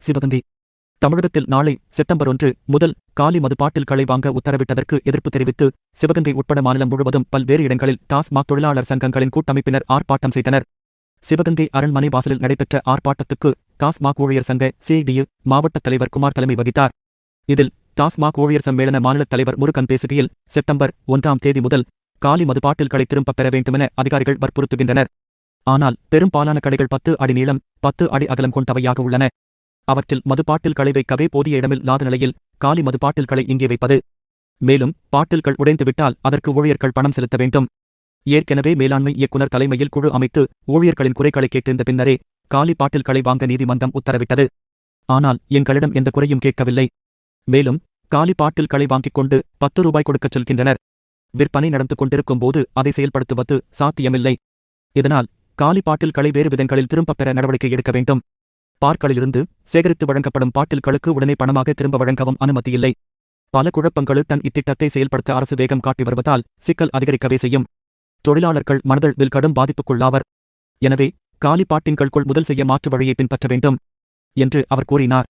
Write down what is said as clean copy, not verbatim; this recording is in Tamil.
சிவகங்கை தமிழகத்தில் நாளை செப்டம்பர் 1 முதல் காலி மது பாட்டில்களை வாங்க உத்தரவிட்டதற்கு எதிர்ப்பு தெரிவித்து சிவகங்கை உட்பட மாநிலம் முழுவதும் பல்வேறு இடங்களில் டாஸ்மாக் தொழிலாளர் சங்கங்களின் கூட்டமைப்பினர் ஆர்ப்பாட்டம் செய்தனர். சிவகங்கை அரண்மனை வாசலில் நடைபெற்ற ஆர்ப்பாட்டத்துக்கு டாஸ்மாக் ஊழியர் சங்க CDU மாவட்ட தலைவர் குமார் தலைமை வகித்தார். இதில் டாஸ்மாக் ஊழியர் சம்மேளன மாநில தலைவர் முருகன் பேசுகையில், செப்டம்பர் 1ஆம் தேதி முதல் காலி மது பாட்டில்களை திரும்பப் பெற வேண்டுமென அதிகாரிகள் வற்புறுத்துகின்றனர். ஆனால் பெரும்பாலான கடைகள் 10 அடி நீளம் 10 அடி அகலம் கொண்டவையாக உள்ளன. அவற்றில் மது பாட்டில்களை வைக்கவே போதிய இடமில்லாத நிலையில் காலி மது பாட்டில்களை இங்கே வைப்பது. மேலும் பாட்டில்கள் உடைந்துவிட்டால் அதற்கு ஊழியர்கள் பணம் செலுத்த வேண்டும். ஏற்கனவே மேலாண்மை இயக்குநர் தலைமையில் குழு அமைத்து ஊழியர்களின் குறைகளை கேட்டிருந்த பின்னரே காலி பாட்டில்களை வாங்க நீதிமன்றம் உத்தரவிட்டது. ஆனால் எங்களிடம் எந்த குறையும் கேட்கவில்லை. மேலும் காலி பாட்டில்களை வாங்கிக் கொண்டு 10 ரூபாய் கொடுக்கச் சொல்கின்றனர். விற்பனை நடந்து கொண்டிருக்கும் போது அதை செயல்படுத்துவது சாத்தியமில்லை. இதனால் காலி பாட்டில்களை வேறு விதங்களில் திரும்பப் பெற நடவடிக்கை எடுக்க வேண்டும். பார்க்களிலிருந்து சேகரித்து வழங்கப்படும் பாட்டில்களுக்கு உடனே பணமாக திரும்ப வழங்கவும் அனுமதியில்லை. பல குழப்பங்களுடன் இத்திட்டத்தை செயல்படுத்த அரசு வேகம் காட்டி வருவதால் சிக்கல் அதிகரிக்கவே செய்யும். தொழிலாளர்கள் மனதளவில் கடும் பாதிப்புக்குள்ளாவர். எனவே காலி பாட்டில்கள் கொள்முதல் செய்ய மாற்று வழியை பின்பற்ற வேண்டும் என்று அவர் கூறினார்.